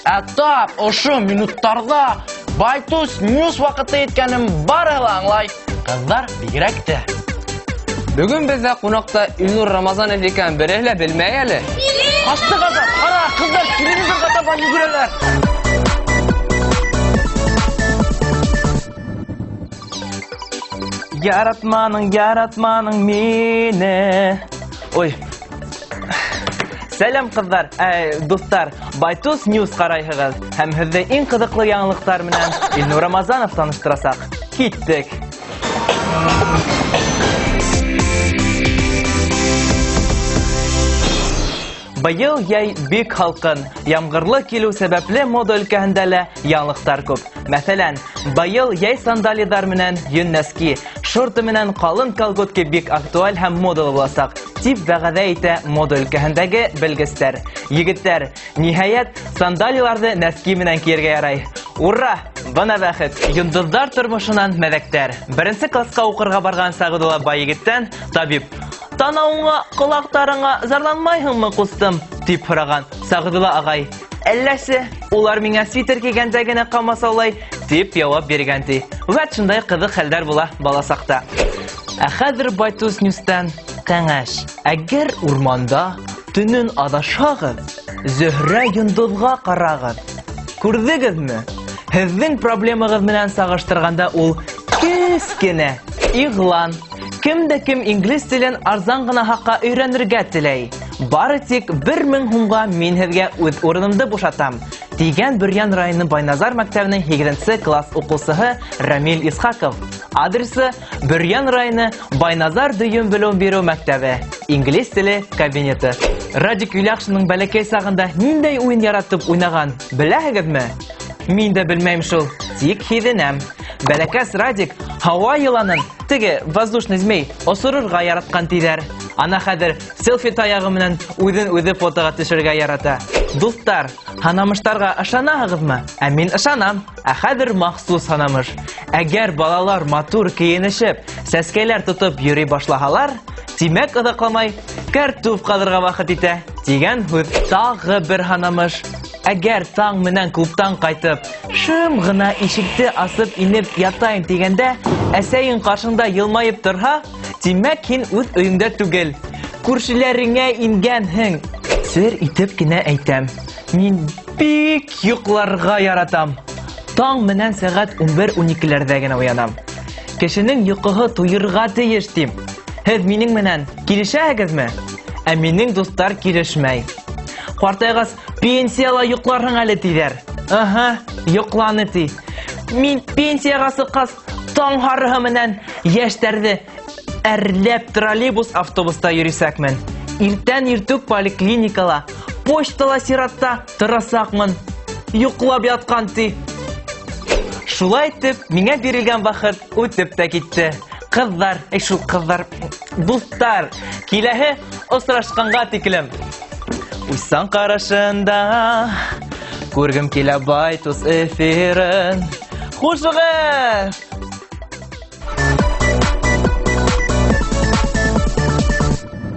Тап, ошо минуттарда Байтус Ньюс вакыты еткәнем барыһы аңлай. Кызлар бигрәк. Бүгін бізде қонақта Илнур Рамазанов екен бірелі білмей әлі. Қасты қазақ, қара қыздар телевизорға табан жүгірелер. Яратманың мені. Ой. Сәлем қыздар, достар. Байтус Ньюс қарайһығыз. Һәм һеҙҙе иң ҡыҙыҡлы яңылыҡтар менән Илнур Рамазанов таныштырасаҡ. Киттек. Быйыл яй бик халҡын, ямғырлы килеү сәбәпле мода өлкәһендә лә яңылыҡтар күп. Мәҫәлән, быйыл яй сандалидар менән йөн нәски, шорты менән ҡалын колготки бик актуаль һәм модалы буласаҡ, тип вәғәҙә итә мода өлкәһендәге белгестәр. Егеттәр, ниһайәт, сандалиларҙы нәски менән кейергә ярай. Ура! Бына бәхет! Йондоҙҙар тормошонан мәҙәктәр. Беренсе классҡа уҡырға барған Сағыдулла бай егеттән табип: «Танауыңа, ҡолаҡтарыңа зарланмайһыңмы, ҡустым?» тип һораған. Сағыдулла ағай: «Әлләсе, улар миңә свитер кейгәндә генә ҡамасаулай», тип яуап биргән ти. Вәт шундай ҡыҙыҡ хәлдәр була баласаҡта. Ә хәҙер Байтус Ньюстан кәңәш. Әгәр урманда төнөн аҙашһағыҙ, Зөһрә йондоҙға ҡарағыҙ. Күрҙегеҙме? Һеҙҙең проблемағыҙ менән сағыштырғанда ул кескенә иғлан. Кемдә кем инглиз телен арзан ғына хаҡҡа өйрәнергә теләй. Бары тик 1000 һумға мин һеҙгә үҙ урынымды бушатам, тигән Бөрйән районы Байназар мәктәбенең 8-нче класс уҡыусыһы Рамил Исхаков. Адресы: Бөрйән районы Байназар дөйөм белем биреү мәктәбе. Инглиз теле кабинеты. Радик Юляхшиның бәләкәй сағында ниндәй уйын яратып уйнаған, беләһегеҙме? Мин дә белмәйем шул, тик һиҙенәм. Бәләкәс Радик һауа йыланын, теге воздушный змей, осорорға яратҡан тиҙәр. Ана хәҙер селфи таяғы менән үҙен-үҙе фотоға төшөргә ярата. Дуҫтар, һанамыштарға ышанаһығыҙмы? Ә мин ышанам. Ә хәҙер махсус һанамыш. Әгәр балалар матур кейенешеп, сәскәләр тотоп йөрөй башлаһалар, тимәк оҙаҡламай кәртуф ҡаҙырға ваҡыт итә, тигән һүҙ. Тағы бер һанамыш. Әгәр таң менән клубтан ҡайтып, шым ғына ишекте асып инеп ятайым тигәндә, әсәйең ҡаршыңда йылмайып торһа, тимәк һин үҙ өйөңдә түгел, күршеләреңә ингәнһең. Сер итеп кенә әйтәм, мин бик йоҡларға яратам. Таң менән сәғәт 11-12-ләрҙә генә уянам. Кешенең йоҡоһо туйырға тейеш тим. Һеҙ минең менән килешәһегеҙме? Ә минең дуҫтар килешмәй. Ҡартайғас, пенсияла йоҡларһың әле тиҙәр. Аһа, йоҡланы ти. Мин пенсияға сыҡҡас, таң һарыһы менән йәштәрҙе әрләп троллейбус автобуста йөрөйсәкмен. Иртән иртүк поликлиникала, почтала сиратта торасаҡмын. Йоҡлап ятҡан ти. Шулай итеп, миңә бирелгән ваҡыт үтеп тә китте. Ҡыҙҙар, шул ҡыҙҙар, дуҫтар, киләһе осрашҡанға тиклем. Уйсан ҡарашында күргем килә Байтус эфирен. Хушығыҙ!